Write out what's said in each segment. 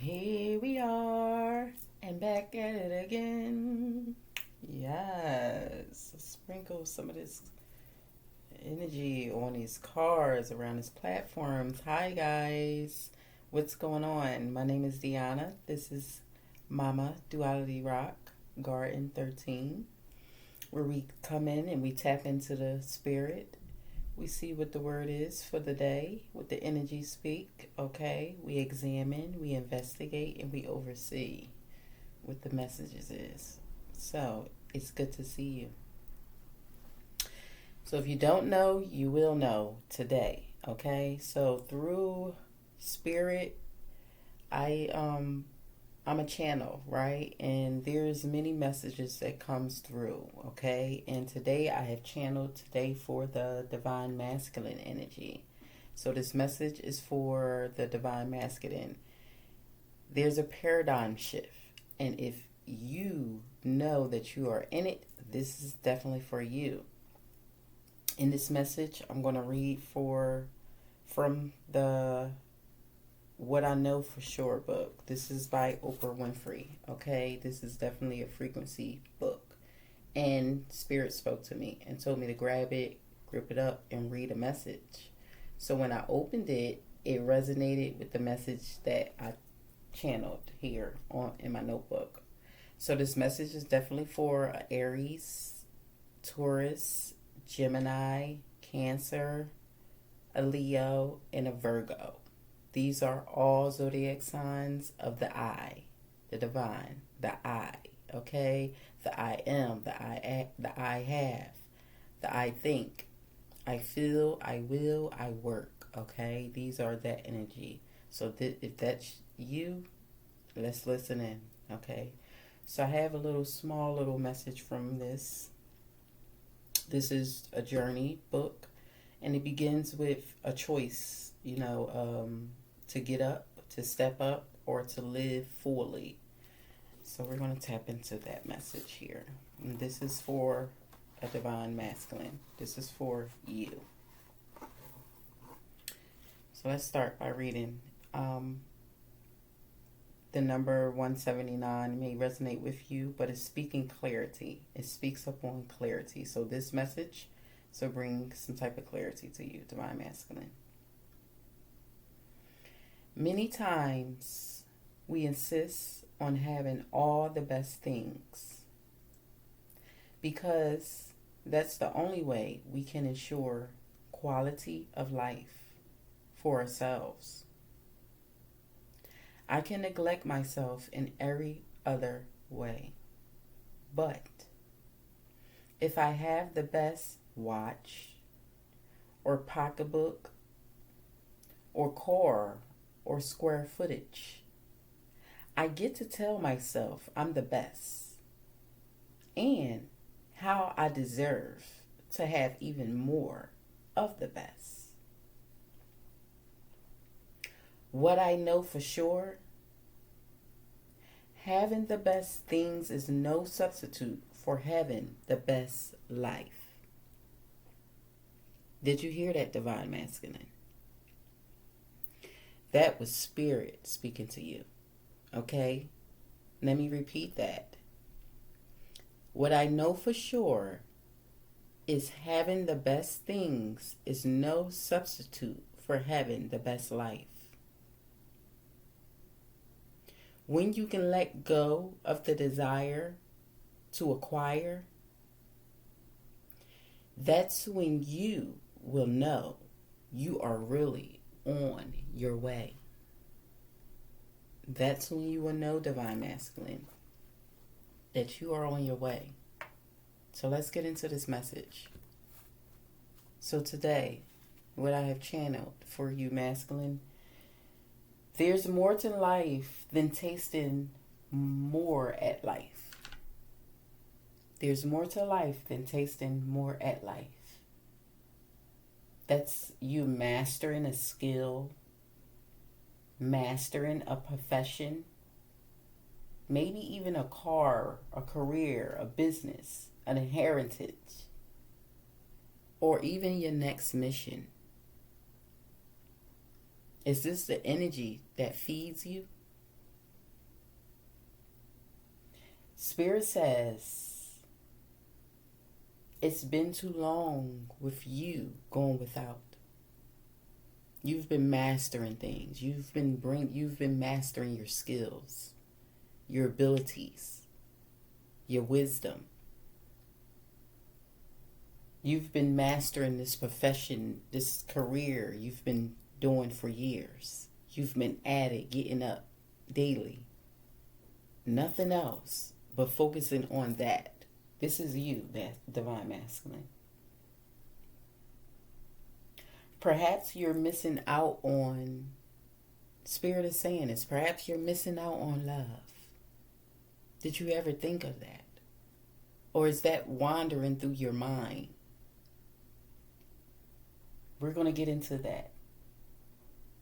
Here we are, and back at it again. Yes, sprinkle some of this energy on these cards around these platforms. Hi, guys. What's going on? My name is Deanna. This is Mama Duality Rock Garden 13, where we come in and we tap into the spirit. We see what the word is for the day, what the energy speak, okay? We examine, we investigate, and we oversee what the messages is. So, it's good to see you. So, if you don't know, you will know today, okay? So, through spirit, I'm a channel, right? And there's many messages that comes through, okay? And today I have channeled today for the divine masculine energy. So this message is for the divine masculine. There's a paradigm shift. And if you know that you are in it, this is definitely for you. In this message, I'm going to read from the What I Know for Sure book. This is by Oprah Winfrey. Okay, this is definitely a frequency book. And Spirit spoke to me and told me to grab it, grip it up, and read a message. So when I opened it, it resonated with the message that I channeled here in my notebook. So this message is definitely for Aries, Taurus, Gemini, Cancer, a Leo, and a Virgo. These are all zodiac signs of the I, the divine, the I, okay? The I am, the I have, the I think, I feel, I will, I work, okay? These are that energy. So if that's you, let's listen in, okay? So I have a small little message from this. This is a journey book, and it begins with a choice, to get up, to step up, or to live fully. So we're going to tap into that message here. And this is for a divine masculine. This is for you. So let's start by reading. The number 179 may resonate with you, but it's speaking clarity. It speaks upon clarity. So this message, bring some type of clarity to you, divine masculine. Many times we insist on having all the best things because that's the only way we can ensure quality of life for ourselves. I can neglect myself in every other way, but if I have the best watch or pocketbook or car or square footage, I get to tell myself I'm the best and how I deserve to have even more of the best. What I know for sure, having the best things is no substitute for having the best life. Did you hear that, divine masculine? That was spirit speaking to you. Okay? Let me repeat that. What I know for sure is having the best things is no substitute for having the best life. When you can let go of the desire to acquire, that's when you will know you are really on your way. That's when you will know, divine masculine, that you are on your way. So let's get into this message. So today, what I have channeled for you, masculine, there's more to life than tasting more at life. There's more to life than tasting more at life. That's you mastering a skill, mastering a profession, maybe even a car, a career, a business, an inheritance, or even your next mission. Is this the energy that feeds you? Spirit says it's been too long with you going without. You've been mastering things. You've been mastering your skills, your abilities, your wisdom. You've been mastering this profession, this career you've been doing for years. You've been at it, getting up daily. Nothing else but focusing on that. This is you, that divine masculine. Perhaps you're missing out on, Spirit is saying this, perhaps you're missing out on love. Did you ever think of that? Or is that wandering through your mind? We're going to get into that.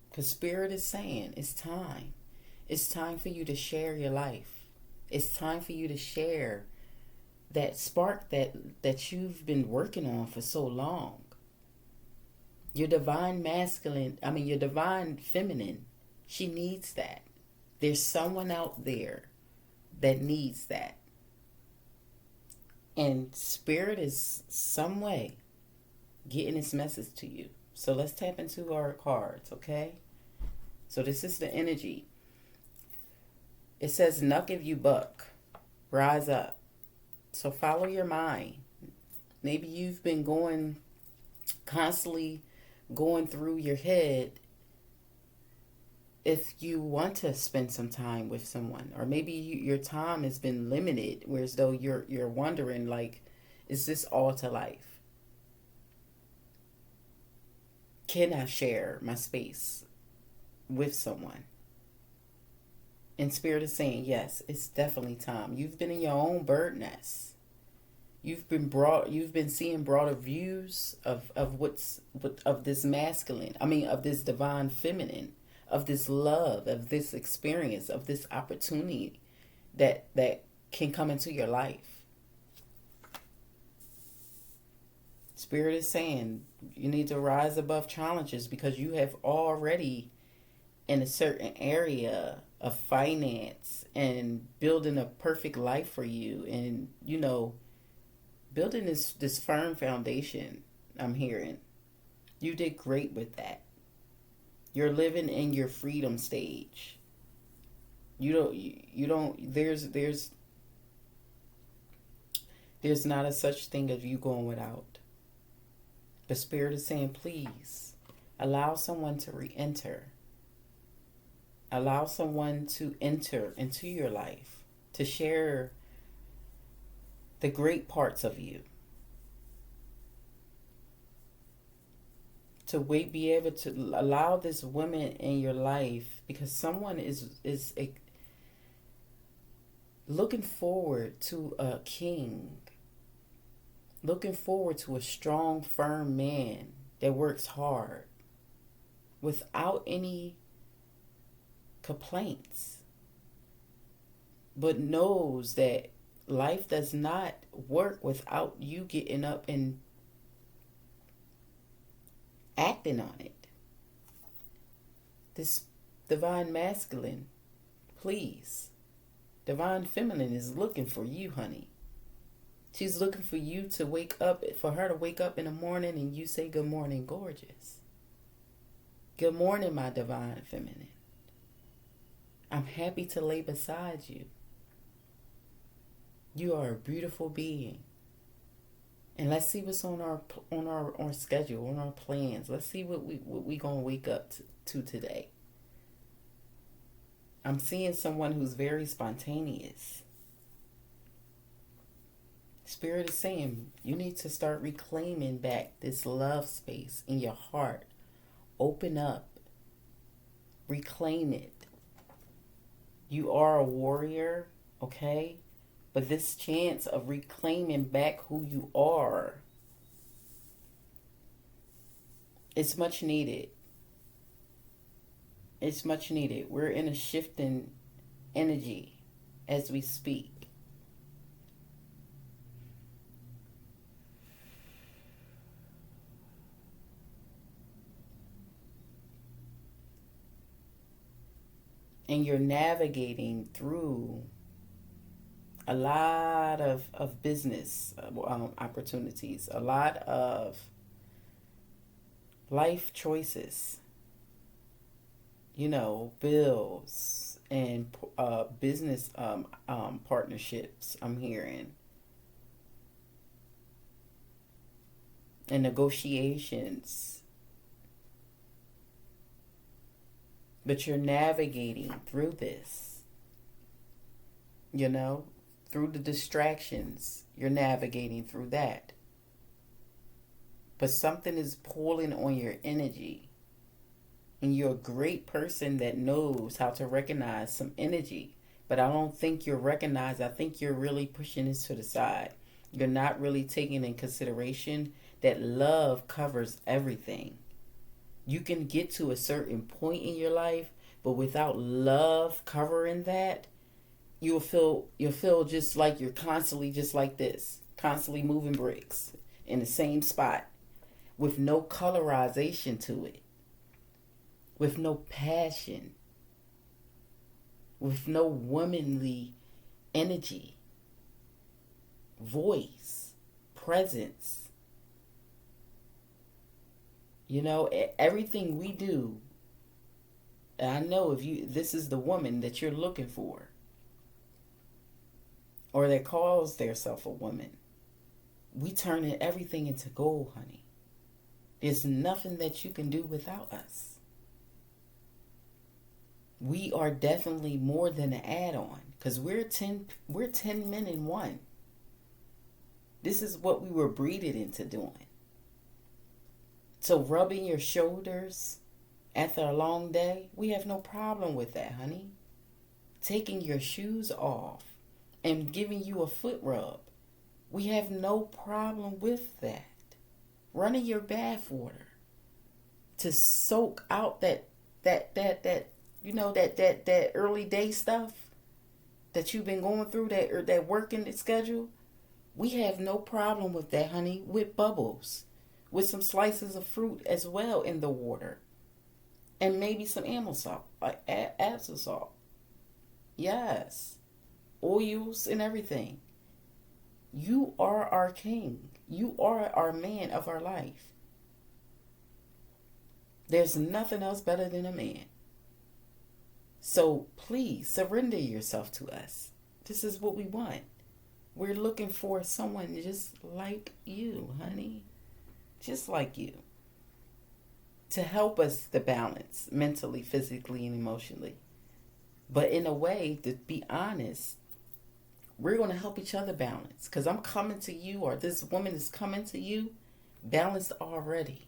Because Spirit is saying it's time. It's time for you to share your life. It's time for you to share that spark that you've been working on for so long. Your divine your divine feminine, she needs that. There's someone out there that needs that. And Spirit is some way getting this message to you. So let's tap into our cards, okay? So this is the energy. It says, "Knuck if you buck, rise up." So follow your mind. Maybe you've been constantly going through your head if you want to spend some time with someone, or maybe your time has been limited, whereas though you're wondering, like, is this all to life? Can I share my space with someone? And Spirit is saying, yes, it's definitely time. You've been in your own bird nest. You've been seeing broader views of this masculine. Of this divine feminine, of this love, of this experience, of this opportunity that can come into your life. Spirit is saying you need to rise above challenges because you have already, in a certain area of finance and building a perfect life for you, and building this firm foundation. I'm hearing you did great with that. You're living in your freedom stage. There's not a such thing as you going without. The Spirit is saying, please allow someone to re-enter. Allow someone to enter into your life, to share the great parts of you. Be able to allow this woman in your life, because someone is looking forward to a king, looking forward to a strong, firm man that works hard without any complaints, but knows that life does not work without you getting up and acting on it. This divine masculine, please. Divine feminine is looking for you, honey. She's looking for you to wake up, for her to wake up in the morning and you say, "Good morning, gorgeous. Good morning, my divine feminine. I'm happy to lay beside you. You are a beautiful being." And let's see what's on our schedule, on our plans. Let's see what we gonna wake up to today. I'm seeing someone who's very spontaneous. Spirit is saying you need to start reclaiming back this love space in your heart. Open up. Reclaim it. You are a warrior, okay? But this chance of reclaiming back who you are, it's much needed. It's much needed. We're in a shifting energy as we speak. And you're navigating through A lot of business opportunities, a lot of life choices, bills and business partnerships, I'm hearing, and negotiations. But you're navigating through this, you know, through the distractions. You're navigating through that. But something is pulling on your energy. And you're a great person that knows how to recognize some energy. But I don't think you're recognized. I think you're really pushing this to the side. You're not really taking in consideration that love covers everything. You can get to a certain point in your life, but without love covering that, you'll feel just like you're constantly just like this, constantly moving bricks in the same spot with no colorization to it, with no passion, with no womanly energy, voice, presence. Everything we do, and I know if this is the woman that you're looking for, or that calls themselves a woman, we turn everything into gold, honey. There's nothing that you can do without us. We are definitely more than an add-on, because we're 10 men in one. This is what we were breeded into doing. So rubbing your shoulders after a long day, we have no problem with that, honey. Taking your shoes off and giving you a foot rub, we have no problem with that. Running your bath water to soak out that early day stuff that you've been going through, that working schedule, we have no problem with that, honey, with bubbles. With some slices of fruit as well in the water. And maybe some amyl salt, like Epsom salt. Yes. Oils and everything. You are our king. You are our man of our life. There's nothing else better than a man. So please surrender yourself to us. This is what we want. We're looking for someone just like you, honey. Just like you, to help us to balance mentally, physically, and emotionally. But in a way, to be honest, we're going to help each other balance, because I'm coming to you, or this woman is coming to you balanced already.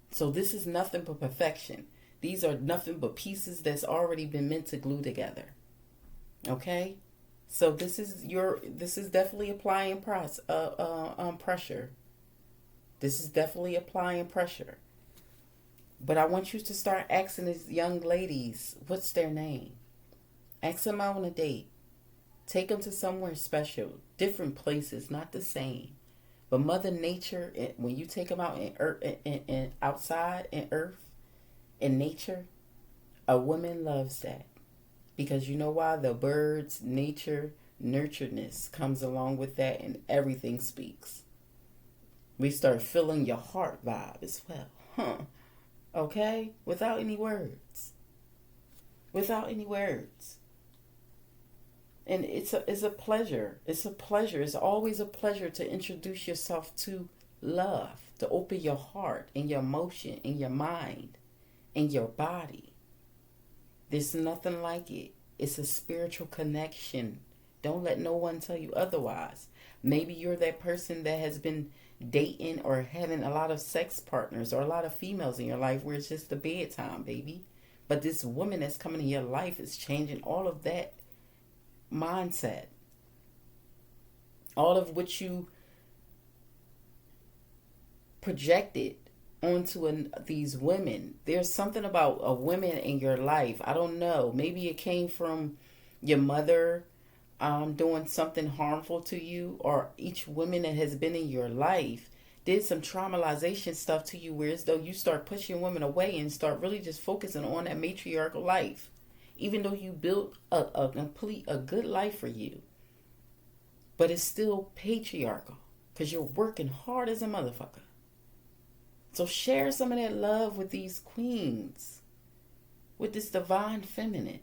So this is nothing but perfection. These are nothing but pieces that's already been meant to glue together. Okay? So this is definitely applying pressure. This is definitely applying pressure. But I want you to start asking these young ladies, what's their name? Ask them out on a date. Take them to somewhere special. Different places, not the same. But Mother Nature, when you take them out in earth, and outside in earth, in nature, a woman loves that. Because you know why? The birds, nature, nurturedness comes along with that, and everything speaks. We start feeling your heart vibe as well. Okay? Without any words. Without any words. And it's a pleasure. It's a pleasure. It's always a pleasure to introduce yourself to love. To open your heart and your emotion and your mind and your body. There's nothing like it. It's a spiritual connection. Don't let no one tell you otherwise. Maybe you're that person that has been dating or having a lot of sex partners or a lot of females in your life where it's just the bedtime, baby. But this woman that's coming in your life is changing all of that mindset. All of which you projected onto these women. There's something about a woman in your life. I don't know. Maybe it came from your mother doing something harmful to you, or each woman that has been in your life did some traumatization stuff to you, where as though you start pushing women away and start really just focusing on that matriarchal life, even though you built a good life for you. but it's still patriarchal because you're working hard as a motherfucker. So share some of that love with these queens, with this divine feminine.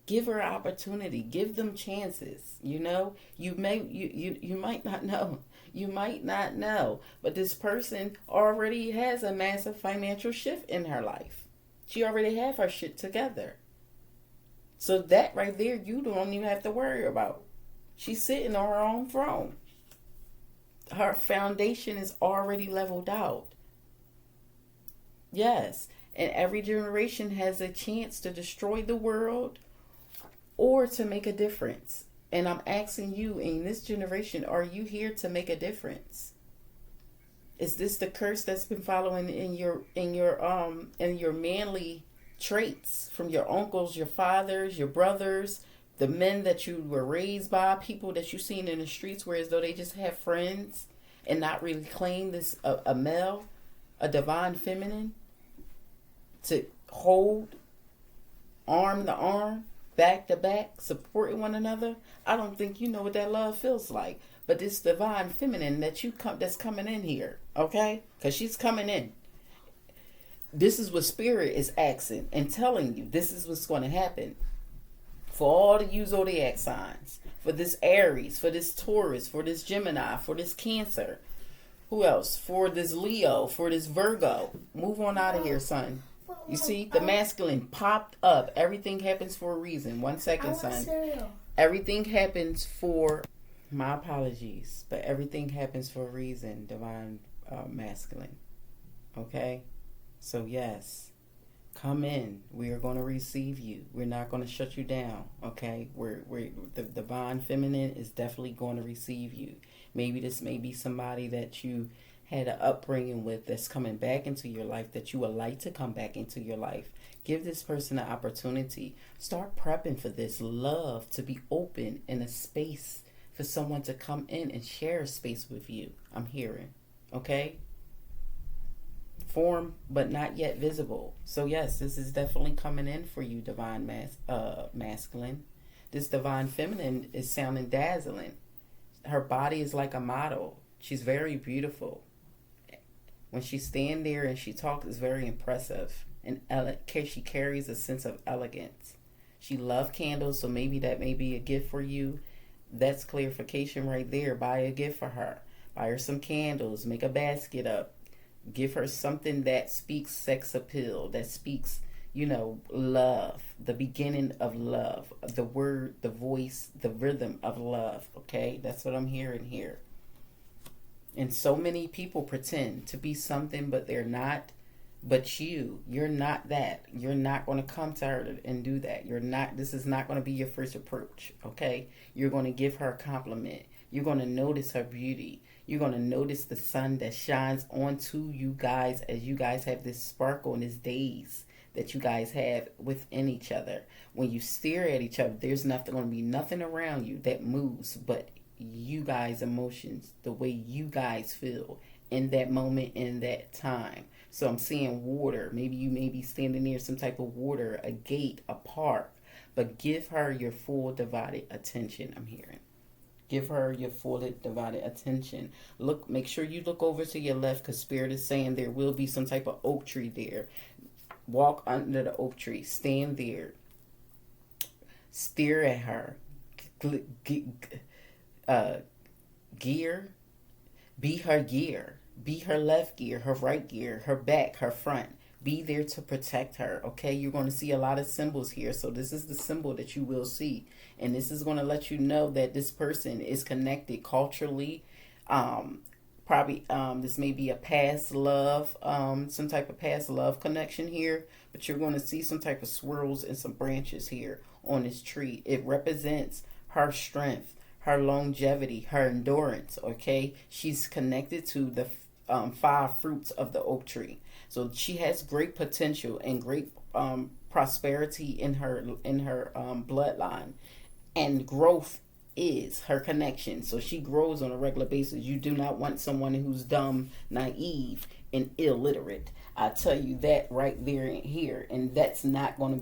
Give her opportunity. Give them chances. You know, you might not know. You might not know. But this person already has a massive financial shift in her life. She already have her shit together. So that right there, you don't even have to worry about. She's sitting on her own throne. Her foundation is already leveled out. Yes. And every generation has a chance to destroy the world or to make a difference. And I'm asking you, in this generation, are you here to make a difference? Is this the curse that's been following in your manly traits from your uncles, your fathers, your brothers, the men that you were raised by, people that you've seen in the streets, where as though they just have friends and not really claim this a male, a divine feminine to hold arm to arm, back to back, supporting one another? I don't think you know what that love feels like. But this divine feminine that's coming in here, okay? Because she's coming in. This is what Spirit is asking and telling you. This is what's going to happen. For all the you Zodiac signs. For this Aries, for this Taurus, for this Gemini, for this Cancer. Who else? For this Leo, for this Virgo. Move on out of here, son. You see, the masculine popped up. Everything happens for a reason. 1 second, son. Everything happens for... My apologies. But everything happens for a reason, divine masculine. Okay? So, yes. Come in. We are going to receive you. We're not going to shut you down. Okay? The divine feminine is definitely going to receive you. Maybe this may be somebody that you had an upbringing with that's coming back into your life, that you would like to come back into your life. Give this person an opportunity. Start prepping for this love to be open in a space for someone to come in and share a space with you. I'm hearing. Okay? Form, but not yet visible. So yes, this is definitely coming in for you, divine masculine. This divine feminine is sounding dazzling. Her body is like a model. She's very beautiful. When she stands there and she talks, it's very impressive. And she carries a sense of elegance. She loves candles, so maybe that may be a gift for you. That's clarification right there. Buy a gift for her. Buy her some candles. Make a basket up. Give her something that speaks sex appeal. That speaks, love. The beginning of love. The word, the voice, the rhythm of love. Okay? That's what I'm hearing here. And so many people pretend to be something, but they're not. But you're not that. You're not going to come to her and do that. This is not going to be your first approach, okay? You're going to give her a compliment. You're going to notice her beauty. You're going to notice the sun that shines onto you guys as you guys have this sparkle and this daze that you guys have within each other. When you stare at each other, there's going to be nothing around you that moves but you guys' emotions, the way you guys feel in that moment, in that time. So I'm seeing water. Maybe you may be standing near some type of water, a gate, a park. But give her your full divided attention, I'm hearing. Give her your full divided attention. Make sure you look over to your left, because Spirit is saying there will be some type of oak tree there. Walk under the oak tree. Stand there. Stare at her. Gear. Be her gear. Be her left gear, her right gear, her back, her front. Be there to protect her, okay? You're going to see a lot of symbols here. So this is the symbol that you will see. And this is going to let you know that this person is connected culturally. Probably this may be a past love, some type of past love connection here. But you're going to see some type of swirls and some branches here on this tree. It represents her strength, her longevity, her endurance, okay? She's connected to the 5 fruits of the oak tree. So she has great potential and great prosperity in her bloodline. And growth is her connection. So she grows on a regular basis. You do not want someone who's dumb, naive, and illiterate. I tell you that right there and here. And that's not going to be